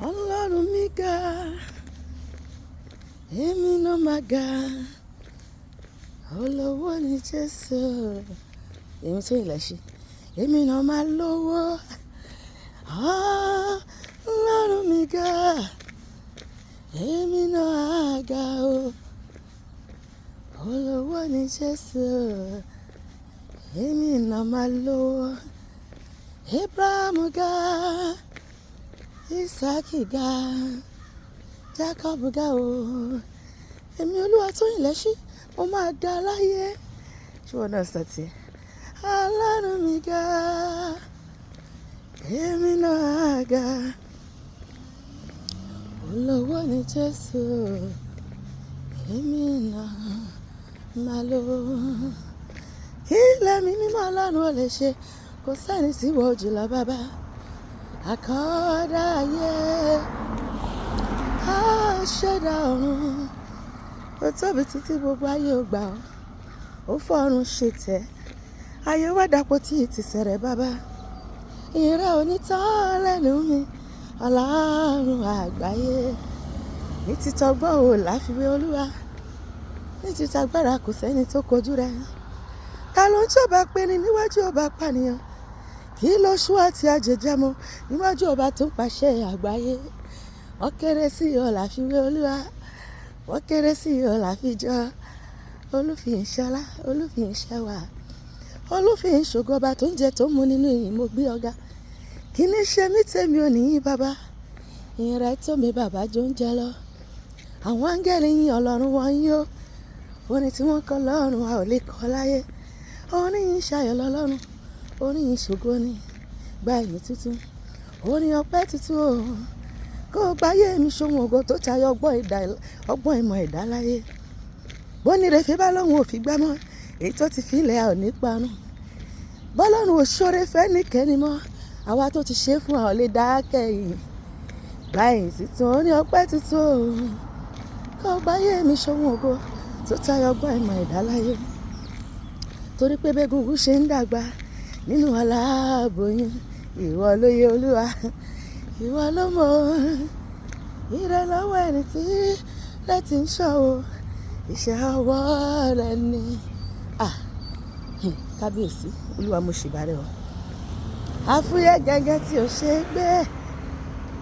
Ọlọ́run mi ga, èmi náà máa ga, olówó ni Jésù. Èmi tó ìlẹ̀ ṣe, èmi náà máa lówó. Ọlọ́run mi ga, èmi náà á ga o, olówó ni Jésù. Èmi náà máa lówó. Abraham ga, Isaac ga, Jacob ga o. Èmi Olúwa tó ìlẹ̀ ṣe, mo máa ga láyé. Ṣé wọn náà sọ tiẹ̀? Ọlọ́run mi ga, èmi náà á ga, olówó ni Jésù. Èmi náà máa lówó. Kí lẹ́mi mímọ́ Ọlọ́run ò lè ṣe, kò sẹ́ni tí wọ́n jùlọ bàbá. Àkọ́dá ayé, aṣẹ̀dá ọ̀run, ó tóbi títí gbogbo ayé ò gbà ọ́, ó fọ́run ṣe tẹ̀, ayé wá dàpọ̀ tí ti sẹ̀rẹ̀ bàbá. Ìrẹ́ onítàn lẹ́nu mi, Ọlọ́run àgbáyé. Ní títọ́gbọ́n ò láfiwé Olúwa, ní títagbára kò sẹ́ni tó kojú rẹ̀. Ta ló ń jọba pé ni níwájú ọba pànìyàn? Kí ló ṣú àti àjẹjámọ́ níwájú ọba tó ń pàṣẹ àgbáyé? Wọ́n kéré sí ọ láfiwé Olúwa, wọ́n kéré sí ọ láfijọ́. Olúfin ṣọlá, olúfin ṣẹwà, olúfin ṣògo, ọba tó ń jẹ tó ń mu nínú ìyìn, mo gbé ọ̀gá. Kí ni ṣe mí tèmi ò níyìn bàbá? Ìyìn rẹ̀ tó mi bàbá jó ń jẹ lọ. Àwọn áńgẹ́lì yìn Ọlọ́run wọn yó. Orin tí wọ́n kọ lọ́run a ò lè kọ láyé. Orin yìí ṣayọ̀ lọ́lọ́run, orin yìí ṣògo ni, gba ìyìn tuntun, orin ọpẹ́ tuntun o. Kó o gbáyé mi ṣohun ògo tó tayọ ọgbọ́n ìmọ̀ ẹ̀dá láyé. Bónire fi bá lọ́hùn òfin gbámọ́, èyí tó ti filẹ̀ a ò ní parun. Bọ́lọ́run ò ṣoore fẹ́ nìkẹ́ni mọ́, àwa tó ti ṣe fún a ò lè dákẹ́ yìí. Gba ìyìn tuntun, orin ọpẹ́ tuntun o. Kó o gbáyé mi ṣohun ògo tó tayọ ọgbọ́n ìmọ̀ ẹ̀dá láyé. Torí pé bẹ́gungun ṣe ń dàgbà nínú aláboyún, ìwọ ló yẹ Olúwa, ìwọ ló mọ̀. Ire lọ́wọ́ ẹni tí lẹ́tí ń ṣọ́ o, iṣẹ́ ọwọ́ rẹ ni. Kábíyèsí Olúwa, mo ṣèbàrẹ̀ o. Àfúyẹ́ gẹ́gẹ́ tí o ṣe gbé,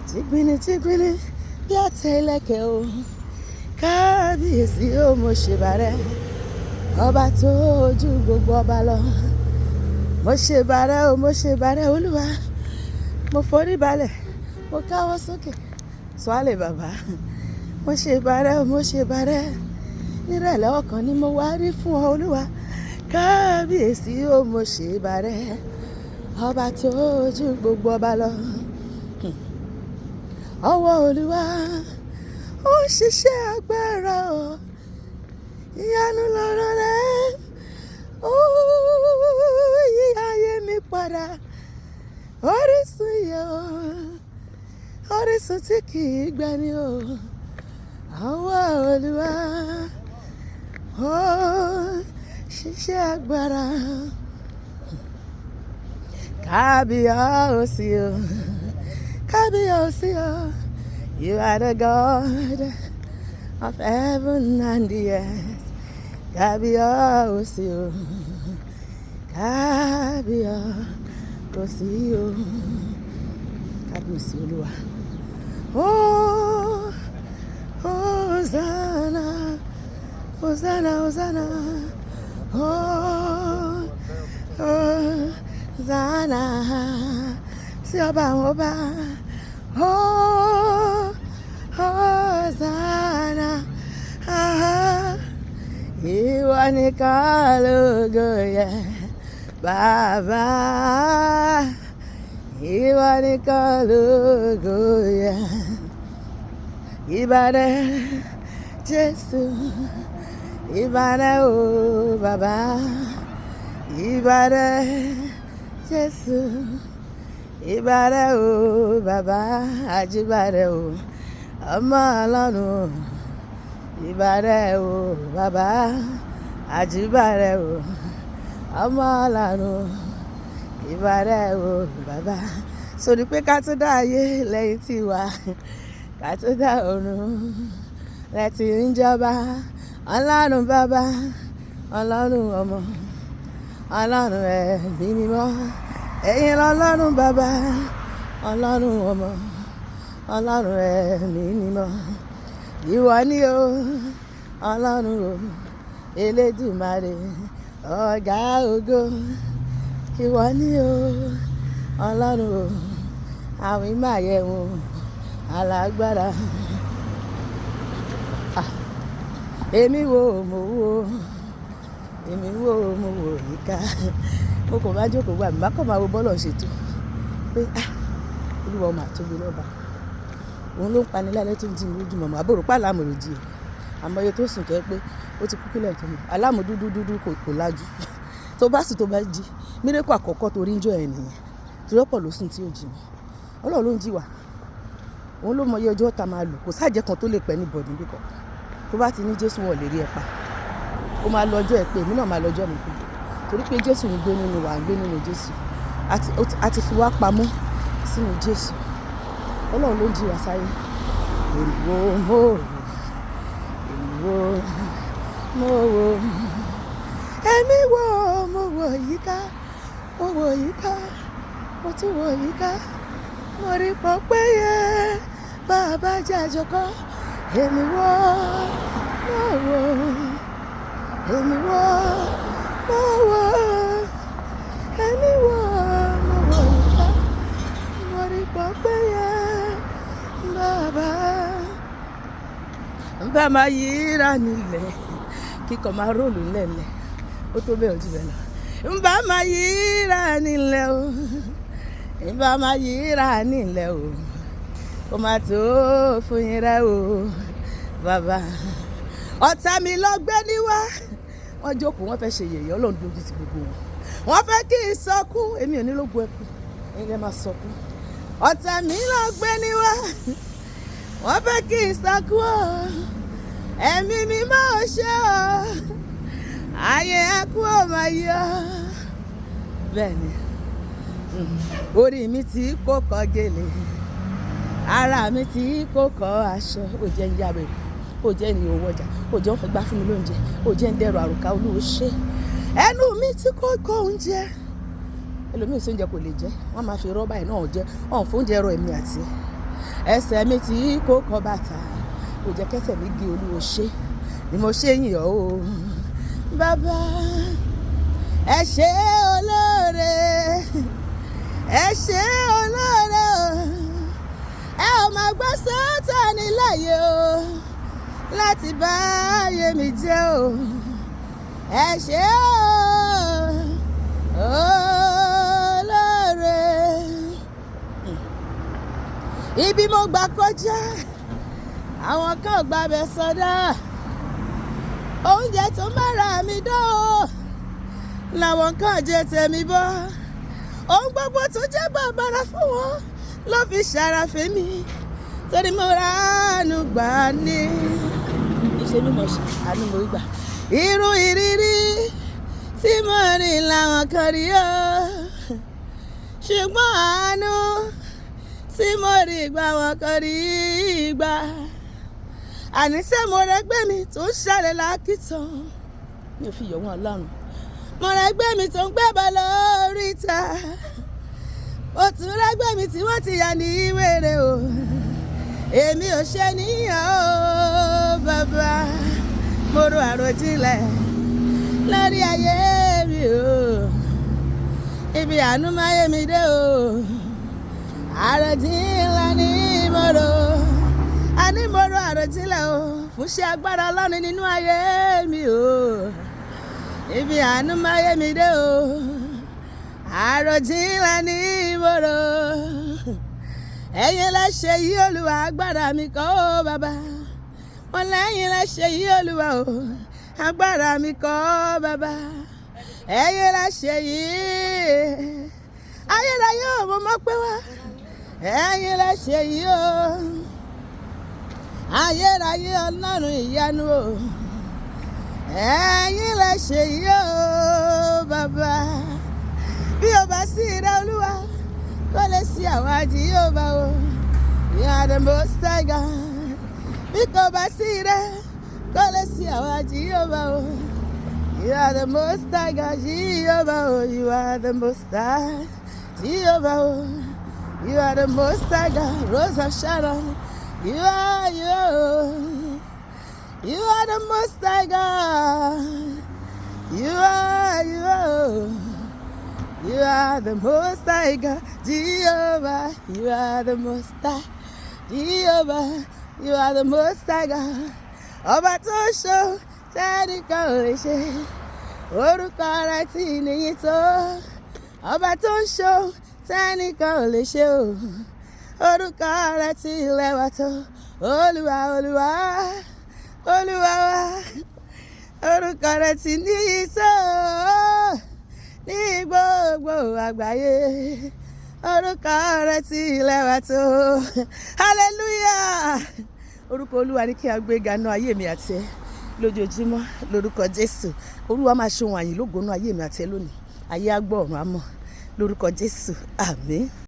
tìgbìnì bí àtẹ ìlẹ̀kẹ̀ o. Kábíyèsí o, mo ṣèbàrẹ̀, ọba tó ojú gbogbo ọba lọ. Mo ṣèbàrẹ̀ o, mo ṣèbàrẹ̀ Olúwa. Mo forí balẹ̀, mo káwọ́ sókè, sọ́álẹ̀ bàbá. Mo ṣèbàrẹ̀ o, mo ṣèbàrẹ̀, nírẹ̀lẹ̀ ọkàn ni mo wá rí fún ọ Olúwa. Kábíyèsí o, mo ṣèbàrẹ̀, ọba tó ojú gbogbo ọba lọ. Ọwọ́ Olúwa ó ń ṣiṣẹ́ agbára o, ìyanu lọ́rọ̀ rẹ̀, ó yí ayé mi padà. Orísun iyọ̀, orísun tí kì í gbẹni o. Ọwọ́ Olúwa ó ṣiṣẹ́ agbára. Kábíyèsí o, kábíyèsí o, you are the God of heaven and the earth. Kábíyèsí o, kábíyèsí o, kábíyèsí Olúwa. Oh, Hosanna, Hosanna, Hosanna. Oh, Hosanna, sí ọba àwọn ọba. Oh, Hosanna, ìwọ nìkan lógo yẹ bàbá, ìwọ nìkan lógo yẹ. Ìbàrẹ̀ Jésù, ìbàrẹ̀ o bàbá, ìbàrẹ̀ Jésù, ìbàrẹ̀ o bàbá, àjíbàrẹ̀ o ọmọ Ọlọ́run. Ìbàrẹ̀ o bàbá, àjíbàrẹ̀ o ọmọ Ọlọ́run. Ìbàrẹ̀ o bàbá, sórí pé ká tó dá ayé lẹ́yìn tí wà ká tó dá ọ̀run lẹ́tì ń jọba ọlọ́run bàbá ọlọ́run ọmọ ọlọ́run ẹ̀mí mímọ́ ẹ̀yin lọ́lọ́run bàbá ọlọ́run ọmọ ọlọ́run ẹ̀mí mímọ́ ìwọ ni o ọlọ́run o elédùmarè ọ̀gá ògo ìwọ ni o ọlọ́run o àwọn ìmáyẹ̀wò alágbára èmi wo mo wo yíká mo kàn máa jókòó gbà mí má kàn máa wo bọ́ọ̀lù ṣètò pé olúwa ọmọ àtòbí lọ́ba òun ló ń pani lálẹ́ tó ń jí mi lójú mọ̀mọ́ àbúrò pàlà àmọ̀ rèjì àmọ́ iye tó sùn kẹ́ pé ó ti kú kílẹ̀ tó mọ̀ aláàmú dúdú kò lájú tó bá sùn tó bá jí mírèkù àkọ́kọ́ torí ń jọ ẹ̀ nìyẹn torí ọ̀pọ̀ ló sùn tí ò jí mi ọlọ́run ló ń jí wa òun ló mọ iye ọjọ́ ta máa lò kò sáàjẹ́ kan tó lè pẹ́ ní bọ̀dì níbí kan tó bá ti ní jésù wọ̀ lè rí ẹ pa ó máa lọ́jọ́ ẹ pé èmi náà máa lọ́jọ́ mi pé torí pé jésù ń gbé nínú wa ń gbé nínú jésù àti fi wá pamọ́ sínú jésù ọlọ́run ló ń jí wa sáyé èwo mo wò èmi wò mo wò yíká mo tún wò yíká mo rí pọ̀ péye bàbá jàjọ kọ́ èmi wò èmi wò yíká mo rí pọ̀ péye bá máa yíra nílẹ̀ kíkọ́ máa róòlù ńlẹ̀ńlẹ̀ ó tó bẹ́ẹ̀ ojú bẹ́ẹ̀ lọ bá máa yíra nílẹ̀ o bá máa yíra nílẹ̀ o kó máa tó fún yín rẹ o bàbá ọ̀tá mi lọ gbé níwá wọ́n jókòó wọ́n fẹ́ ṣe yẹ̀yẹ́ ọlọ́run lójú ti gbogbo wọn fẹ́ kí n sọkún èmi ò ní lógun ẹkún ẹ̀yin lẹ́ máa sọkún ọ̀tá mi lọ gbé níwá wọ́n fẹ́ kí n sọkún o ẹ̀mí mi máa ṣe o ayé ẹkún ò máa yọ bẹ́ẹ̀ ni orí mi tí kò kọ́ gèlè ara mi tí kò kọ́ aṣọ ò jẹ́ ń yára ò jẹ́ ní owó ọjà ò jẹ́ ń fẹ́ gbá fún mi lóúnjẹ ò jẹ́ ń dẹrù àrùká olúwo ṣe ẹnu mi tí kò kọ́ oúnjẹ ẹlòmíì sí oúnjẹ kò lè jẹ wọ́n máa fi rọ́bà ẹ̀ náà jẹ ọ̀hún fún oúnjẹ ẹ̀rọ ẹ̀mí àti ẹsẹ̀ mi tí kò kọ́ bàtà ò jẹ́ kẹsẹ̀ mi gé olúwo ṣe ni mo ṣe yìn ọ́ o bàbá ẹ ṣé olóore ẹ ṣé olóore o ẹ ò máa gbọ́ Sátánì láyé o láti bá ayé mi jẹ́ o ẹ ṣé olóore ibi mo gbà kọjá àwọn kan gbàbẹ sọdá oúnjẹ tó mára mi dán o làwọn kan jẹ tèmi bọ́ ohun gbogbo tó jẹ́ bàbàrà fún wọn ló fi ṣàràfẹ́ mi torí mo ra àánú gbà ní iṣẹ́ mímọ́ ṣe àánú mo gbà irú ìrírí tí mo rìn làwọn kan rí o ṣùgbọ́n àánú tí mo rí gbà wọn kan rí gbà àníṣe mo rẹgbẹ́ mi tó ń ṣàlẹ̀ lákìtàn mi ò fi yọ̀ wọ́n lọ́rùn mo rẹgbẹ́ mi tó ń gbẹ́bọ̀ lórí ìta ó tún rẹgbẹ́ mi tí wọ́n ti yà ní wèrè o èmi ò ṣe níyàn o bàbá mo ro àròjinlẹ̀ lórí ayé mi o ibi àánú máa yé mi dé o àròjinlẹ̀ ní mo ro àròjinlẹ̀ o fún ṣe agbára Ọlọ́run nínú ayé mi o ibi àánú máa yé mi dé o àròjinlẹ̀ ní mo ro ẹ̀yin lẹ ṣe yí Olúwa agbára mi kọ́ o bàbá wọn lẹ́yìn lẹ ṣe yí Olúwa o agbára mi kọ́ bàbá ẹ̀yin lẹ ṣe yí ayérayé ò mo mọ̀ pé wá ẹ̀yin lẹ ṣe yí o ayérayé Ọlọ́run ìyanu o ẹ̀yin lẹ ṣe yí o bàbá bí o bá sí rẹ Olúwa kò lè sí àwa Jehovah o. You are the most high God. Bí kò bá sí rẹ, kò lè sí àwa Jehovah o. You are the most high God, Jehovah o. You are the most high, Jehovah o. You are the most high God, Rose of Sharon. You are the most high God. You are the most high God, Jehovah. You are the most high, Jehovah. You are the most high God. Ọba tó ṣó tẹ́nìkan ò lè ṣe, orúkọ rẹ̀ tí níyì tó. Ọba tó ṣó tẹ́nìkan ò lè ṣe o, orúkọ rẹ̀ tí lẹ́wà tó. Olúwa Olúwa Olúwa wa, orúkọ rẹ̀ tí níyì tó ní gbogbo àgbáyé, orúkọ rẹ̀ tí lẹ́wà tó. Hallelujah. Orúkọ Olúwa ní kí a gbé ga nínú ayé mi àti ẹ lójoojúmọ́ lórúkọ Jésù. Olúwa máa ṣe ohun àyìn lógo nínú ayé mi àti ẹ lónìí. Ayé á gbọ́, ọ̀run á mọ̀ lórúkọ Jésù. Àmín.